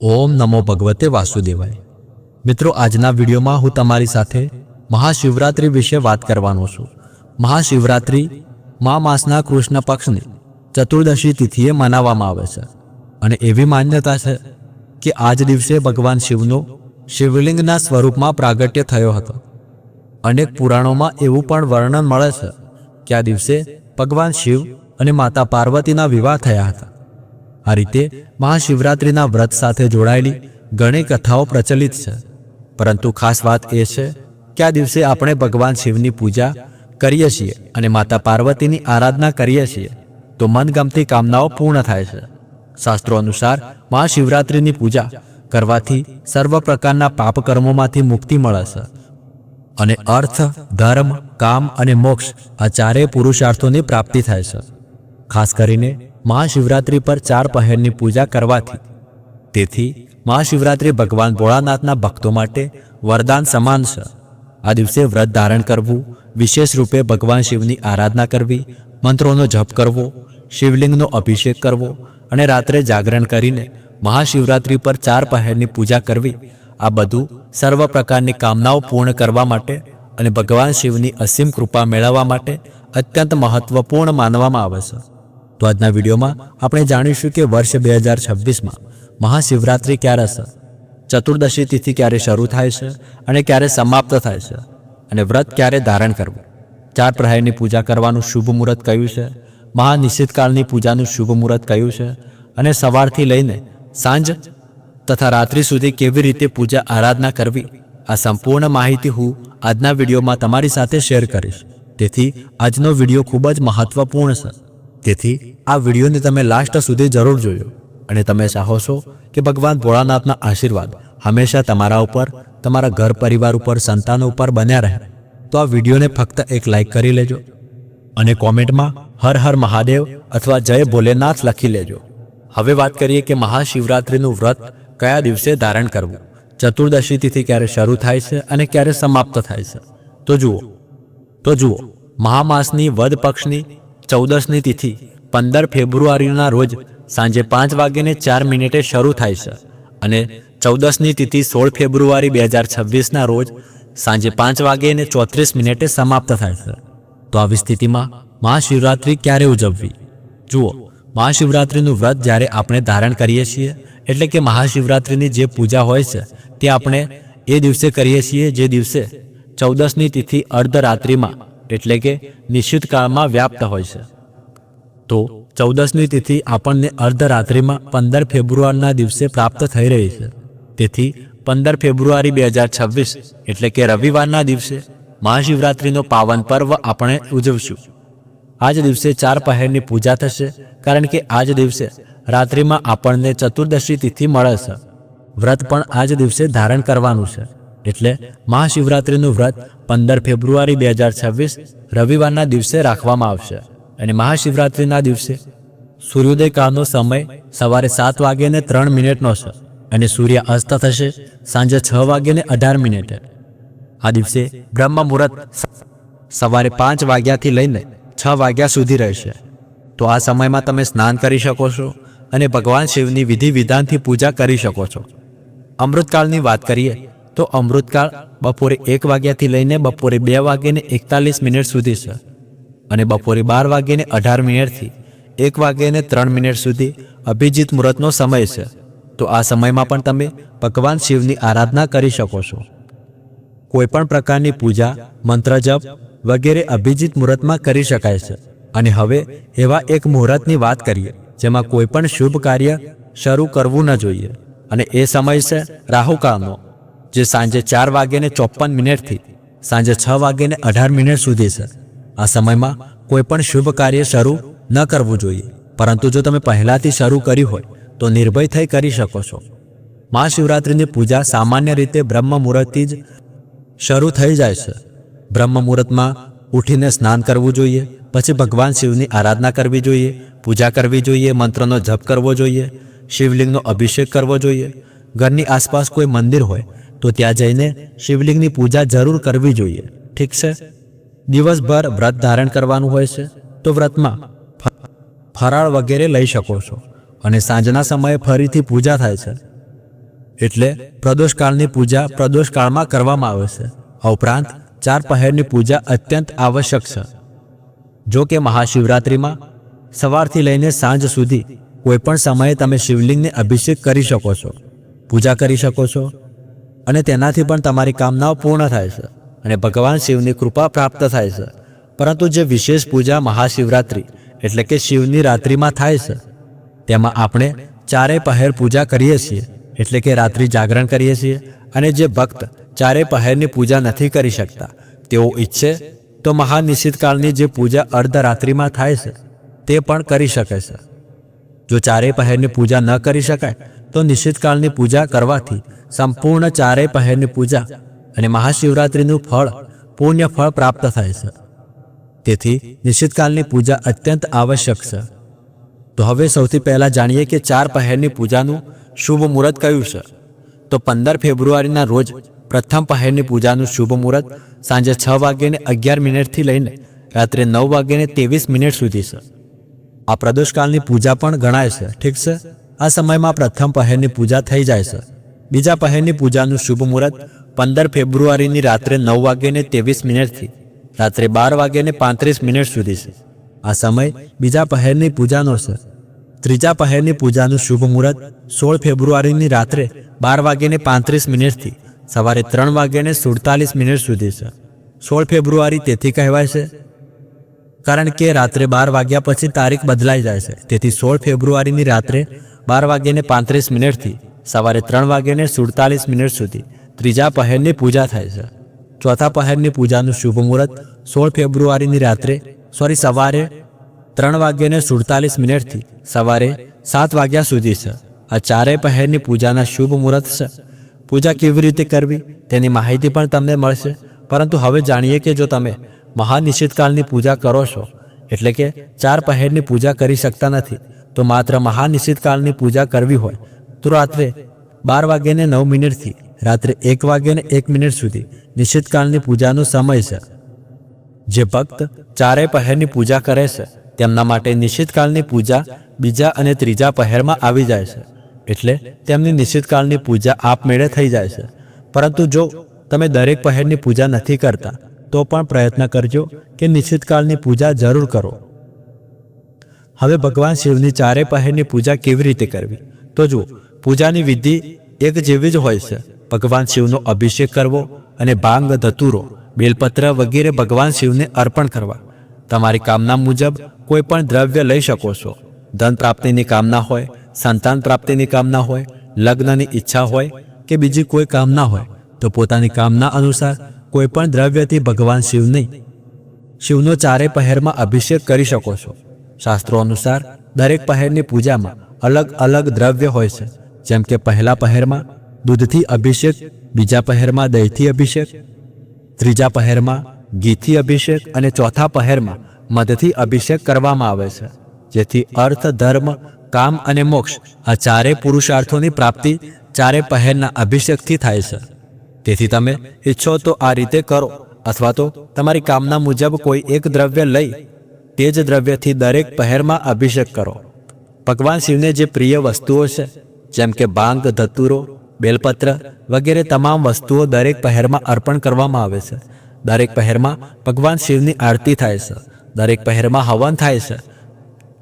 ઓમ નમો ભગવતે વાસુદેવાય। મિત્રો, આજના વિડીયોમાં હું તમારી સાથે મહાશિવરાત્રિ વિશે વાત કરવાનો છું। મહાશિવરાત્રિ મા માસના કૃષ્ણ પક્ષની ચતુર્દશી તિથિએ મનાવવામાં આવે છે અને એવી માન્યતા છે કે આજ દિવસે ભગવાન શિવનો શિવલિંગના સ્વરૂપમાં પ્રાગટ્ય થયો હતો। અનેક પુરાણોમાં એવું પણ વર્ણન મળે છે કે આ દિવસે ભગવાન શિવ અને માતા પાર્વતીના વિવાહ થયા હતા। આ રીતે મહાશિવરાત્રિના વ્રત સાથે જોડાયેલી ઘણી કથાઓ પ્રચલિત છે, પરંતુ ખાસ વાત એ છે કે આ દિવસે આપણે ભગવાન શિવની પૂજા કરીએ છીએ અને માતા પાર્વતીની આરાધના કરીએ છીએ તો મનગમતી કામનાઓ પૂર્ણ થાય છે। શાસ્ત્રો અનુસાર મહાશિવરાત્રિની પૂજા કરવાથી સર્વ પ્રકારના પાપ કર્મોમાંથી મુક્તિ મળે છે અને અર્થ, ધર્મ, કામ અને મોક્ષ આ ચારેય પુરુષાર્થોની પ્રાપ્તિ થાય છે। ખાસ કરીને મહાશિવરાત્રિ પર 4 પહેરની પૂજા કરવાથી તેથી મહાશિવરાત્રિ ભગવાન ભોળાનાથના ભક્તો માટે વરદાન સમાન છે। આ દિવસે વ્રત ધારણ કરવું, વિશેષ રૂપે ભગવાન શિવની આરાધના કરવી, મંત્રોનો જપ કરવો, શિવલિંગનો અભિષેક કરવો અને રાત્રે જાગરણ કરીને મહાશિવરાત્રિ પર 4 પહેરની પૂજા કરવી, આ બધું સર્વ પ્રકારની કામનાઓ પૂર્ણ કરવા માટે અને ભગવાન શિવની અસીમ કૃપા મેળવવા માટે અત્યંત મહત્વપૂર્ણ માનવામાં આવે છે। તો આજના વિડીયોમાં આપણે જાણીશું કે વર્ષ 2026માં મહાશિવરાત્રિ ક્યારે છે, ચતુર્દશી તિથિ ક્યારે શરૂ થાય છે અને ક્યારે સમાપ્ત થાય છે, અને વ્રત ક્યારે ધારણ કરવું, 4 પ્રહરની પૂજા કરવાનું શુભ મુહૂર્ત કયું છે, મહાનિશિતકાળની પૂજાનું શુભ મુહૂર્ત કયું છે અને સવારથી લઈને સાંજ તથા રાત્રિ સુધી કેવી રીતે પૂજા આરાધના કરવી, આ સંપૂર્ણ માહિતી હું આજના વિડીયોમાં તમારી સાથે શેર કરીશ। તેથી આજનો વિડીયો ખૂબ જ મહત્વપૂર્ણ છે, તેથી આ વિડીયોને તમે લાસ્ટ સુધી જરૂર જોજો અને તમે ચાહો છો કે ભગવાન ભોળાનાથના આશીર્વાદ હંમેશા તમારા ઉપર, તમારા ઘર પરિવાર ઉપર, સંતાનો ઉપર બન્યા રહે તો આ વિડીયોને ફક્ત એક લાઈક કરી લેજો અને કોમેન્ટમાં હર હર મહાદેવ અથવા જય ભોલેનાથ લખી લેજો। હવે વાત કરીએ કે મહાશિવરાત્રિનું વ્રત કયા દિવસે ધારણ કરવું, ચતુર્દશી તિથિ ક્યારે શરૂ થાય છે અને ક્યારે સમાપ્ત થાય છે। તો જુઓ મહામાસની વદ પક્ષની 14મી તિથિ 15 ફેબ્રુઆરીના રોજ સાંજે 5:04 શરૂ થાય છે અને 14મી તિથિ 16 ફેબ્રુઆરી 2026ના રોજ સાંજે 5:34 સમાપ્ત થાય છે। તો આવી સ્થિતિમાં મહાશિવરાત્રિ ક્યારે ઉજવવી? જુઓ, મહાશિવરાત્રિનું વ્રત જ્યારે આપણે ધારણ કરીએ છીએ એટલે કે મહાશિવરાત્રિની જે પૂજા હોય છે તે આપણે એ દિવસે કરીએ છીએ જે દિવસે 14મી તિથિ અર્ધરાત્રિમાં એટલે કે નિશ્ચિત કાળમાં વ્યાપ્ત હોય છે। તો 14મી તિથિ આપણને અર્ધરાત્રિમાં 15 ફેબ્રુઆરીના દિવસે પ્રાપ્ત થઈ રહી છે, તેથી 15 ફેબ્રુઆરી 2026 એટલે કે રવિવારના દિવસે મહાશિવરાત્રિનો પાવન પર્વ આપણે ઉજવશું। આ જ દિવસે 4 પહેરની પૂજા થશે, કારણ કે આ જ દિવસે રાત્રિમાં આપણને ચતુર્દશી તિથિ મળે છે। વ્રત પણ આ જ દિવસે ધારણ કરવાનું છે, એટલે મહાશિવરાત્રિનું વ્રત 15 ફેબ્રુઆરી 2026 રવિવારના દિવસે રાખવામાં આવશે અને મહાશિવરાત્રિના દિવસે સૂર્યોદય કાળનો સમય સવારે 7:03 છે અને સૂર્ય અસ્ત થશે સાંજે 6:18। આ દિવસે બ્રહ્મ મુહૂર્ત સવારે 5 વાગ્યાથી લઈને 6 વાગ્યા સુધી રહેશે। તો આ સમયમાં તમે સ્નાન કરી શકો છો અને ભગવાન શિવની વિધિ વિધાનથી પૂજા કરી શકો છો। અમૃતકાળની વાત કરીએ તો અમૃતકાળ બપોરે 1 વાગ્યાથી લઈને બપોરે 2:41 સુધી છે અને બપોરે 12:18થી 1:03 સુધી અભિજીત મુહૂર્તનો સમય છે। તો આ સમયમાં પણ તમે ભગવાન શિવની આરાધના કરી શકો છો। કોઈ પણ પ્રકારની પૂજા, મંત્ર જપ વગેરે અભિજીત મુહૂર્તમાં કરી શકાય છે। અને હવે એવા એક મુહૂર્તની વાત કરીએ જેમાં કોઈ પણ શુભ કાર્ય શરૂ કરવું ન જોઈએ, અને એ સમય છે રાહુકાળનો, જે સાંજે 4:54 થી સાંજે 6:18 સુધી છે। આ સમયમાં કોઈ પણ શુભ કાર્ય શરૂ ન કરવું જોઈએ, પરંતુ જો તમે પહેલાથી શરૂ કર્યું હોય તો નિર્ભય થઈ કરી શકો છો। મહાશિવરાત્રિની પૂજા સામાન્ય રીતે બ્રહ્મ મુહૂર્તથી જ શરૂ થઈ જાય છે। બ્રહ્મ મુહૂર્તમાં ઉઠીને સ્નાન કરવું જોઈએ, પછી ભગવાન શિવની આરાધના કરવી જોઈએ, પૂજા કરવી જોઈએ, મંત્રનો જપ કરવો જોઈએ, શિવલિંગનો અભિષેક કરવો જોઈએ। ઘરની આસપાસ કોઈ મંદિર હોય તો ત્યાં જઈને શિવલિંગની પૂજા જરૂર કરવી જોઈએ, ઠીક છે। દિવસભર વ્રત ધારણ કરવાનું હોય છે તો વ્રતમાં ફરાળ વગેરે લઈ શકો છો અને સાંજના સમયે ફરીથી પૂજા થાય છે। એટલે પ્રદોષકાળની પૂજા પ્રદોષકાળમાં કરવામાં આવે છે. આ ઉપરાંત 4 પહેરની પૂજા અત્યંત આવશ્યક છે. જો કે મહાશિવરાત્રિમાં સવારથી લઈને સાંજ સુધી કોઈ પણ સમયે તમે શિવલિંગને અભિષેક કરી શકો છો, પૂજા કરી શકો છો અને તેનાથી પણ તમારી કામનાઓ પૂર્ણ થાય છે અને ભગવાન શિવની કૃપા પ્રાપ્ત થાય છે. પરંતુ જે વિશેષ પૂજા મહાશિવરાત્રિ એટલે કે શિવની રાત્રિમાં થાય છે તેમાં આપણે 4 પહેર પૂજા કરીએ છીએ, એટલે કે રાત્રિ જાગરણ કરીએ છીએ. અને જે ભક્ત 4 પહેરની પૂજા નથી કરી શકતા તેઓ ઈચ્છે તો મહાનિશિતકાળની જે પૂજા અર્ધરાત્રિમાં થાય છે તે પણ કરી શકે છે. જો 4 પહેરની પૂજા ન કરી શકાય તો નિશિતકાળની પૂજા કરવાથી સંપૂર્ણ 4 પહેરની પૂજા અને મહાશિવરાત્રિનું ફળ પુણ્ય ફળ પ્રાપ્ત થાય છે. તેથી નિશિતકાળની પૂજા અત્યંત આવશ્યક છે. તો હવે સૌથી પહેલાં જાણીએ કે 4 પહેરની પૂજાનું શુભ મુહૂર્ત કયું છે. તો 15 ફેબ્રુઆરીના રોજ પ્રથમ પહેરની પૂજાનું શુભ મુહૂર્ત સાંજે 6:11 થી લઈને રાત્રે 9:23 સુધી છે. આ પ્રદોષકાળની પૂજા પણ ગણાય છે. ઠીક છે, આ સમયમાં પ્રથમ પહેરની પૂજા થઈ જાય છે. બીજા પહેરની પૂજાનું શુભ મુહૂર્ત 15 ફેબ્રુઆરીની રાત્રે 9:23 થી રાત્રે 12:35 સુધી છે. આ સમય બીજા પહેરની પૂજાનો છે. ત્રીજા પહેરની પૂજાનું શુભ મુહૂર્ત 16 ફેબ્રુઆરીની રાત્રે 12:35 થી સવારે 3:47 સુધી છે. 16 ફેબ્રુઆરી તેથી કહેવાય છે કારણ કે રાત્રે 12 વાગ્યા પછી તારીખ બદલાઈ જાય છે. તેથી 16 ફેબ્રુઆરીની રાત્રે 12:35 થી સવારે 3:47 સુધી ત્રીજા પહેરની પૂજા થાય છે. ચોથા પહેરની પૂજાનું શુભ મુહૂર્ત 16 ફેબ્રુઆરીની સવારે 3:47 થી સવારે 7 વાગ્યા સુધી છે. આ 4 પહેરની પૂજાના શુભ મુહૂર્ત છે. પૂજા કેવી રીતે કરવી તેની માહિતી પણ તમને મળશે. પરંતુ હવે જાણીએ કે જો તમે મહાનિશિતકાળની પૂજા કરો છો એટલે કે 4 પહેરની પૂજા કરી શકતા નથી તો માત્ર મહાનિશિતકાળની પૂજા કરવી હોય તો રાત્રે 12:09 થી રાત્રે 1:01 સુધી નિશિતકાળની પૂજાનો સમય છે. જે ભક્ત 4 પહેરની પૂજા કરે છે તેમના માટે નિશિતકાળની પૂજા બીજા અને ત્રીજા પહેરમાં આવી જાય છે. એટલે તેમની નિશિતકાળની પૂજા આપમેળે થઈ જાય છે. પરંતુ જો તમે દરેક પહેરની પૂજા નથી કરતા તો પણ પ્રયત્ન કરજો કે નિશિતકાળની પૂજા જરૂર કરો. હવે ભગવાન શિવની 4 પહેરની પૂજા કેવી રીતે કરવી? તો જુઓ, પૂજાની વિધિ એક જેવી જ હોય છે. ભગવાન શિવનો અભિષેક કરવો અને ભાંગ, ધતુરો, બેલપત્ર વગેરે ભગવાન શિવને અર્પણ કરવા. તમારી કામના મુજબ કોઈ પણ દ્રવ્ય લઈ શકો છો. ધન પ્રાપ્તિની કામના હોય, સંતાન પ્રાપ્તિની કામના હોય, લગ્નની ઈચ્છા હોય કે બીજી કોઈ કામના હોય તો પોતાની કામના અનુસાર કોઈ પણ દ્રવ્યથી ભગવાન શિવનો 4 પહેરમાં અભિષેક કરી શકો છો. શાસ્ત્રો અનુસાર દરેક પહેરની પૂજામાં અલગ અલગ દ્રવ્ય હોય છે. જેમ કે પહેલા પહેરમાં દૂધથી અભિષેક, બીજા પહેરમાં દહીંથી અભિષેક, ત્રીજા પહેરમાં ઘીથી અભિષેક અને ચોથા પહેરમાં મધથી અભિષેક કરવામાં આવે છે. જેથી અર્થ, ધર્મ, કામ અને મોક્ષ આ 4 પુરુષાર્થોની પ્રાપ્તિ 4 પહેરના અભિષેકથી થાય છે. તેથી તમે ઈચ્છો તો આ રીતે કરો અથવા તો તમારી કામના મુજબ કોઈ એક દ્રવ્ય લઈ તે જ દ્રવ્યથી દરેક પહેરમાં અભિષેક કરો. ભગવાન શિવને જે પ્રિય વસ્તુઓ છે જેમ કે ભાંગ, ધતુરો, બેલપત્ર વગેરે તમામ વસ્તુઓ દરેક પહેરમાં અર્પણ કરવામાં આવે છે. દરેક પહેરમાં ભગવાન શિવની આરતી થાય છે. દરેક પહેરમાં હવન થાય છે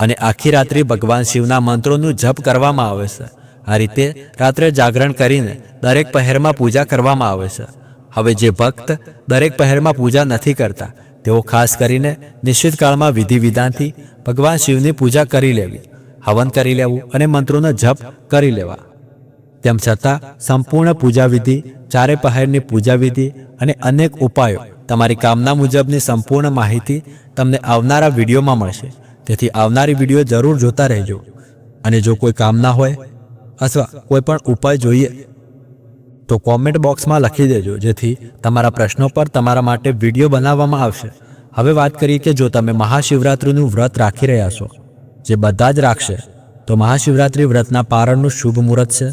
અને આખી રાત્રિ ભગવાન શિવના મંત્રોનું જપ કરવામાં આવે છે. આ રીતે રાત્રે જાગરણ કરીને દરેક પહેરમાં પૂજા કરવામાં આવે છે. હવે જે ભક્ત દરેક પહેરમાં પૂજા નથી કરતા તેઓ ખાસ કરીને નિશ્ચિત કાળમાં વિધિ વિધાનથી ભગવાન શિવની પૂજા કરી લેવી, હવન કરી લેવું અને મંત્રોનો જપ કરી લેવા. તેમ છતાં સંપૂર્ણ પૂજા વિધિ, 4 પહેરની પૂજા વિધિ અને અનેક ઉપાયો, તમારી કામના મુજબની સંપૂર્ણ માહિતી તમને આવનારા વિડીયોમાં મળશે. તેથી આવનારી વિડીયો જરૂર જોતા રહેજો. અને જો કોઈ કામના હોય અથવા કોઈ પણ ઉપાય જોઈએ તો કોમેન્ટ બોક્સમાં લખી દેજો, જેથી તમારા પ્રશ્નો પર તમારા માટે વિડીયો બનાવવામાં આવશે. હવે વાત કરીએ કે જો તમે મહાશિવરાત્રિનું વ્રત રાખી રહ્યા છો, જે બધા જ રાખશે, તો મહાશિવરાત્રિ વ્રતના પારણનું શુભ મુહૂર્ત છે.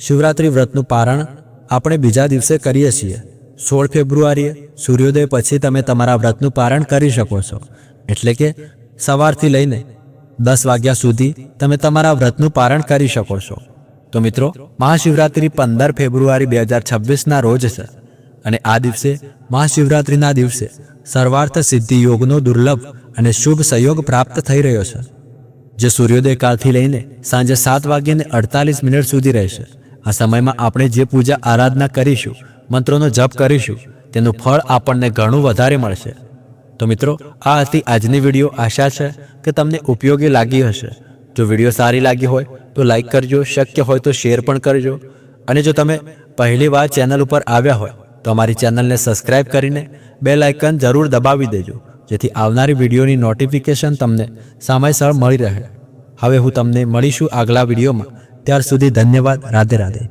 શિવરાત્રિ વ્રતનું પારણ આપણે બીજા દિવસે કરીએ છીએ. 16 ફેબ્રુઆરીએ સૂર્યોદય પછી તમે તમારા વ્રતનું પારણ કરી શકો છો. એટલે કે સવારથી લઈને 10 વાગ્યા સુધી તમે તમારા વ્રતનું પારણ કરી શકો છો. તો મિત્રો, મહાશિવરાત્રિ 15 ફેબ્રુઆરી 2026ના રોજ છે અને આ દિવસે મહાશિવરાત્રિના દિવસે સર્વાર્થ સિદ્ધિ યોગનો દુર્લભ અને શુભ સંયોગ પ્રાપ્ત થઈ રહ્યો છે, જે સૂર્યોદય કાળથી લઈને સાંજે 7:48 સુધી રહેશે. આ સમયમાં આપણે જે પૂજા આરાધના કરીશું, મંત્રોનો જપ કરીશું, તેનું ફળ આપણને ઘણું વધારે મળશે. તો મિત્રો, આ હતી આજની વિડીયો. આશા છે કે તમને ઉપયોગી લાગી હશે. જો વિડીયો સારી લાગી હોય તો લાઈક કરજો, શક્ય હોય તો શેર પણ કરજો. અને જો તમે પહેલી વાર ચેનલ ઉપર આવ્યા હોય તો અમારી ચેનલને સબસ્ક્રાઇબ કરીને બેલ આઇકન જરૂર દબાવી દેજો, જેથી આવનારી વિડીયોની નોટિફિકેશન તમને સમયસર મળી રહે. હવે હું તમને મળીશું આગલા વિડીયોમાં. ત્યાર સુધી ધન્યવાદ. રાધે રાધે.